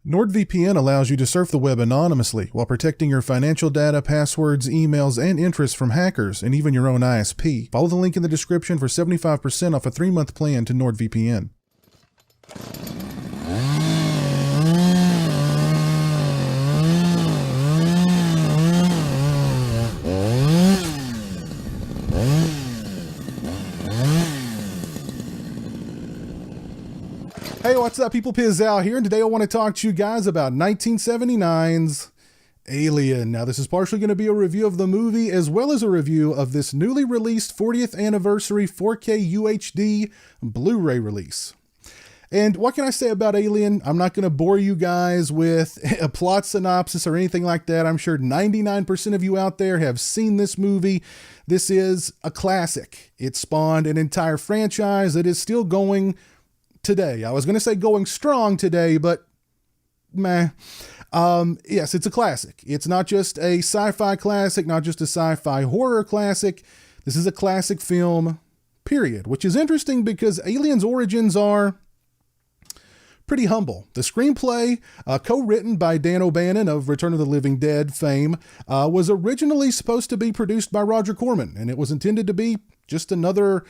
NordVPN allows you to surf the web anonymously while protecting your financial data, passwords, emails, and interests from hackers and even your own ISP. Follow the link in the description for 75% off a 3-month plan to NordVPN. Hey, what's up, people? Pizzal here, and today I want to talk to you guys about 1979's Alien. Now, this is partially going to be a review of the movie, as well as a review of this newly released 40th anniversary 4K UHD Blu-ray release. And what can I say about Alien? I'm not going to bore you guys with a plot synopsis or anything like that. I'm sure 99% of you out there have seen this movie. This is a classic. It spawned an entire franchise that is still going today. I was going to say going strong today, but meh. Yes, it's a classic. It's not just a sci-fi classic, not just a sci-fi horror classic. This is a classic film, period, which is interesting because Alien's origins are pretty humble. The screenplay, co-written by Dan O'Bannon of Return of the Living Dead fame, was originally supposed to be produced by Roger Corman, and it was intended to be just another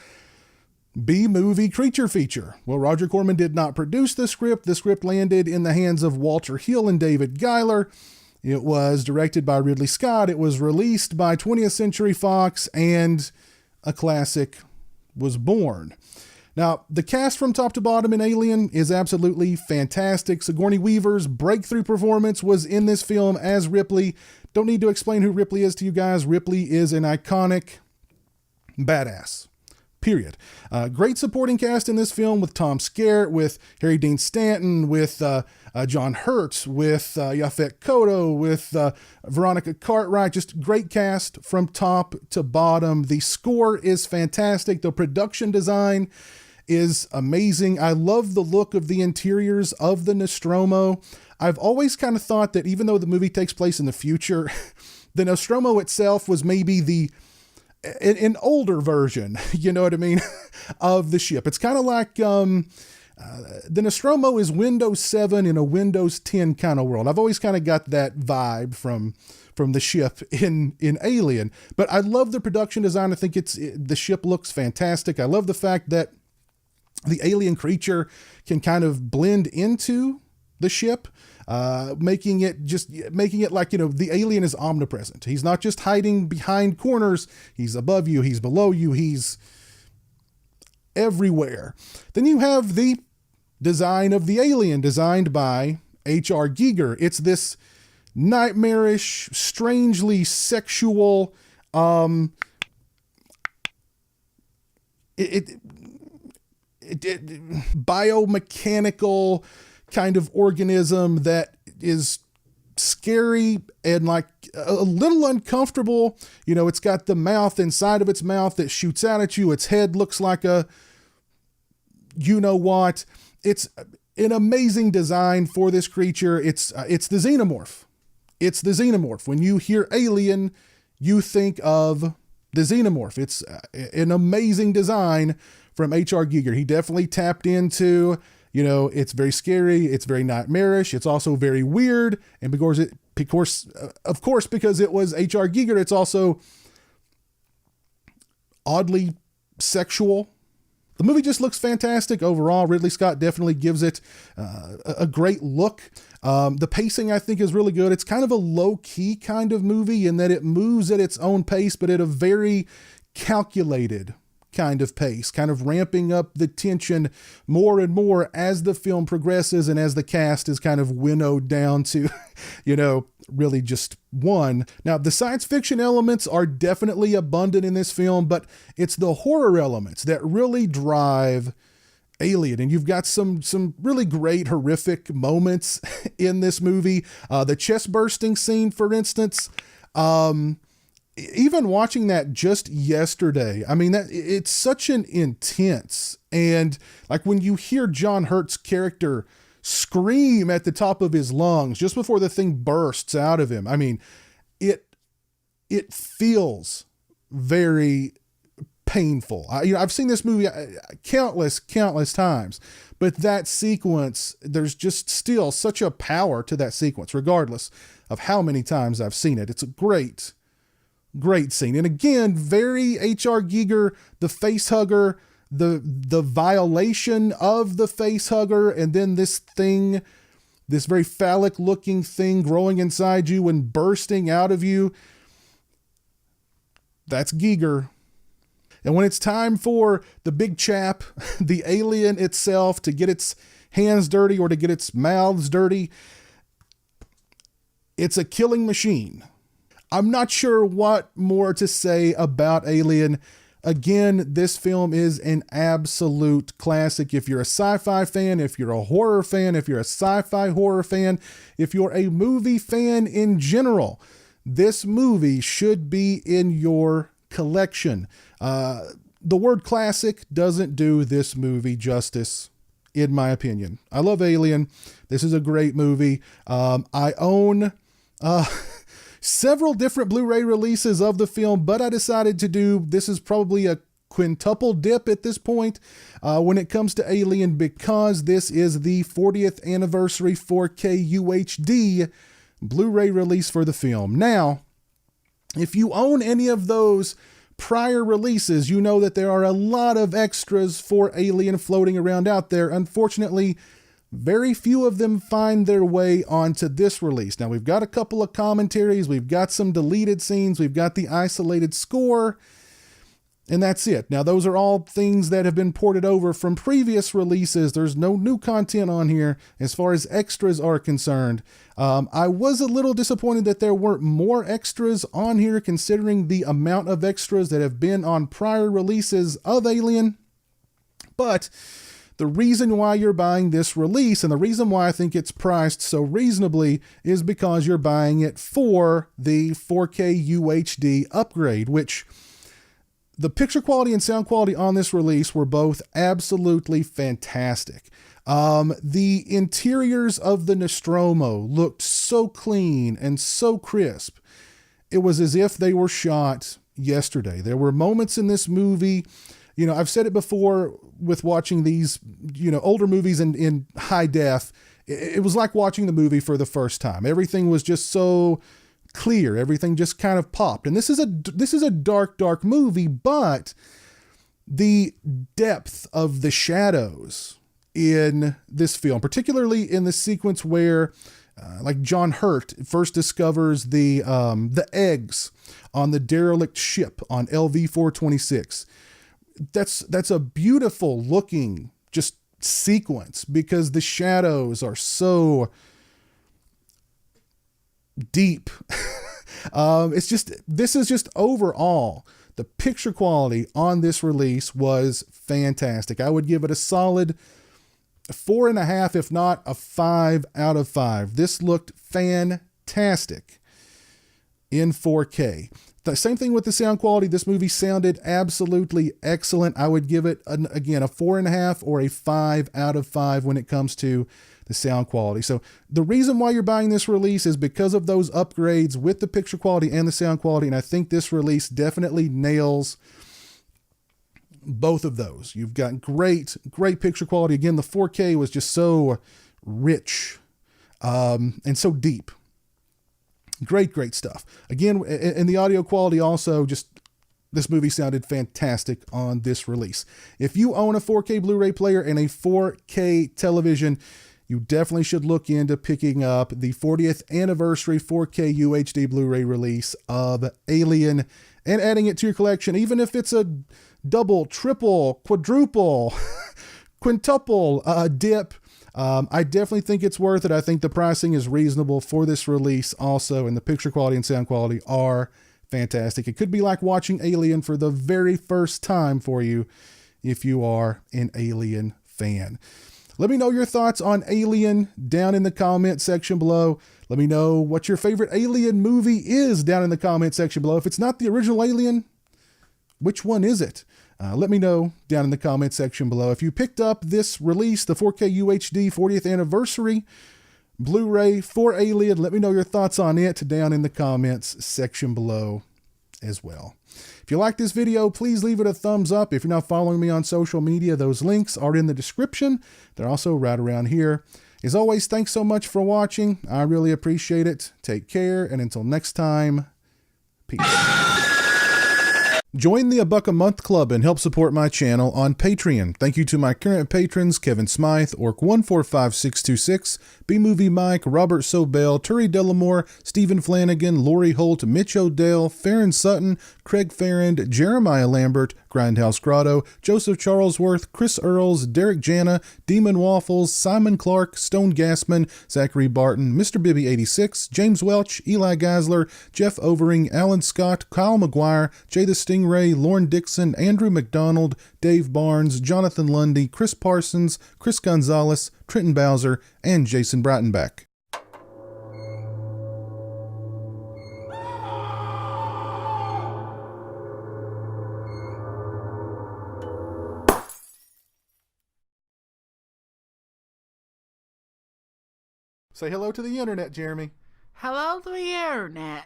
B-movie creature feature. Well, Roger Corman did not produce the script. The script landed in the hands of Walter Hill and David Giler. It was directed by Ridley Scott. It was released by 20th Century Fox, and a classic was born. Now, the cast from top to bottom in Alien is absolutely fantastic. Sigourney Weaver's breakthrough performance was in this film as Ripley. Don't need to explain who Ripley is to you guys. Ripley is an iconic badass. Period. Great supporting cast in this film with Tom Skerritt, with Harry Dean Stanton, with John Hurt, with Yaphet Kotto, with Veronica Cartwright. Just great cast from top to bottom. The score is fantastic. The production design is amazing. I love the look of the interiors of the Nostromo. I've always kind of thought that even though the movie takes place in the future, the Nostromo itself was maybe an older version, you know what I mean, of the ship. It's kind of like the Nostromo is Windows 7 in a Windows 10 kind of world. I've always kind of got that vibe from the ship in Alien, but I love the production design. I think the ship looks fantastic. I love the fact that the alien creature can kind of blend into the ship, making it like, you know, the alien is omnipresent. He's not just hiding behind corners. He's above you. He's below you. He's everywhere. Then you have the design of the alien designed by H.R. Giger. It's this nightmarish, strangely sexual, biomechanical kind of organism that is scary and like a little uncomfortable. You know, it's got the mouth inside of its mouth that shoots out at you. Its head looks like a, you know what? It's an amazing design for this creature. It's the xenomorph. It's the xenomorph. When you hear alien, you think of the xenomorph. It's an amazing design from H.R. Giger. He definitely tapped into, you know, it's very scary. It's very nightmarish. It's also very weird. And of course, because it was H.R. Giger, it's also oddly sexual. The movie just looks fantastic overall. Ridley Scott definitely gives it a great look. The pacing, I think, is really good. It's kind of a low-key kind of movie in that it moves at its own pace, but at a very calculated kind of pace, kind of ramping up the tension more and more as the film progresses and as the cast is kind of winnowed down to, you know, really just one. Now, the science fiction elements are definitely abundant in this film, but it's the horror elements that really drive Alien. And you've got some really great horrific moments in this movie. The chest bursting scene, for instance, even watching that just yesterday, I mean, it's such an intense, and like when you hear John Hurt's character scream at the top of his lungs just before the thing bursts out of him, I mean, it feels very painful. I've seen this movie countless times, but that sequence, there's just still such a power to that sequence, regardless of how many times I've seen it. It's a great scene. And again, very H.R. Giger, the face hugger, the violation of the face hugger, and then this very phallic looking thing growing inside you and bursting out of you. That's Giger. And when it's time for the big chap, the alien itself, to get its hands dirty or to get its mouths dirty, it's a killing machine. I'm not sure what more to say about Alien. Again, this film is an absolute classic. If you're a sci-fi fan, if you're a horror fan, if you're a sci-fi horror fan, if you're a movie fan in general, this movie should be in your collection. The word classic doesn't do this movie justice, in my opinion. I love Alien. This is a great movie. I own several different Blu-ray releases of the film, but I decided this is probably a quintuple dip at this point when it comes to Alien, because this is the 40th anniversary 4K UHD Blu-ray release for the film. Now, if you own any of those prior releases, you know that there are a lot of extras for Alien floating around out there. Unfortunately, very few of them find their way onto this release. Now, we've got a couple of commentaries, we've got some deleted scenes, we've got the isolated score, and that's it. Now, those are all things that have been ported over from previous releases. There's no new content on here as far as extras are concerned. I was a little disappointed that there weren't more extras on here, considering the amount of extras that have been on prior releases of Alien. But the reason why you're buying this release, and the reason why I think it's priced so reasonably, is because you're buying it for the 4K UHD upgrade, which the picture quality and sound quality on this release were both absolutely fantastic. The interiors of the Nostromo looked so clean and so crisp. It was as if they were shot yesterday. There were moments in this movie, I've said it before with watching these, older movies in high def. It was like watching the movie for the first time. Everything was just so clear. Everything just kind of popped. And this is a dark movie, but the depth of the shadows in this film, particularly in the sequence where like John Hurt first discovers the eggs on the derelict ship on LV-426. That's a beautiful looking just sequence, because the shadows are so deep. This is just overall, the picture quality on this release was fantastic. I would give it a solid 4.5, if not a 5 out of 5. This looked fantastic in 4K. The same thing with the sound quality. This movie sounded absolutely excellent. I would give it, again, a 4.5 or a 5 out of 5 when it comes to the sound quality. So the reason why you're buying this release is because of those upgrades with the picture quality and the sound quality. And I think this release definitely nails both of those. You've got great picture quality. Again, the 4K was just so rich and so deep. Great stuff. Again, and the audio quality also, this movie sounded fantastic on this release. If you own a 4K Blu-ray player and a 4K television, you definitely should look into picking up the 40th anniversary 4K UHD Blu-ray release of Alien and adding it to your collection, even if it's a double, triple, quadruple, quintuple dip. I definitely think it's worth it. I think the pricing is reasonable for this release also, and the picture quality and sound quality are fantastic. It could be like watching Alien for the very first time for you if you are an Alien fan. Let me know your thoughts on Alien down in the comment section below. Let me know what your favorite Alien movie is down in the comment section below. If it's not the original Alien, which one is it? Let me know down in the comment section below. If you picked up this release, the 4K UHD 40th anniversary Blu-ray for Alien, let me know your thoughts on it down in the comments section below as well. If you like this video, please leave it a thumbs up. If you're not following me on social media, those links are in the description. They're also right around here. As always, thanks so much for watching. I really appreciate it. Take care, and until next time, peace. Join the $1 a month club and help support my channel on Patreon. Thank you to my current patrons: Kevin Smythe, Orc145626, B-Movie Mike, Robert Sobel, Turi Delamore, Stephen Flanagan, Lori Holt, Mitch Odell, Farron Sutton, Craig Farrand, Jeremiah Lambert, Grindhouse Grotto, Joseph Charlesworth, Chris Earls, Derek Jana, Demon Waffles, Simon Clark, Stone Gassman, Zachary Barton, Mr. Bibby86, James Welch, Eli Geisler, Jeff Overing, Alan Scott, Kyle McGuire, Jay the Stingray, Lauren Dixon, Andrew McDonald, Dave Barnes, Jonathan Lundy, Chris Parsons, Chris Gonzalez, Trenton Bowser, and Jason Breitenbach. Say hello to the internet, Jeremy. Hello to the internet.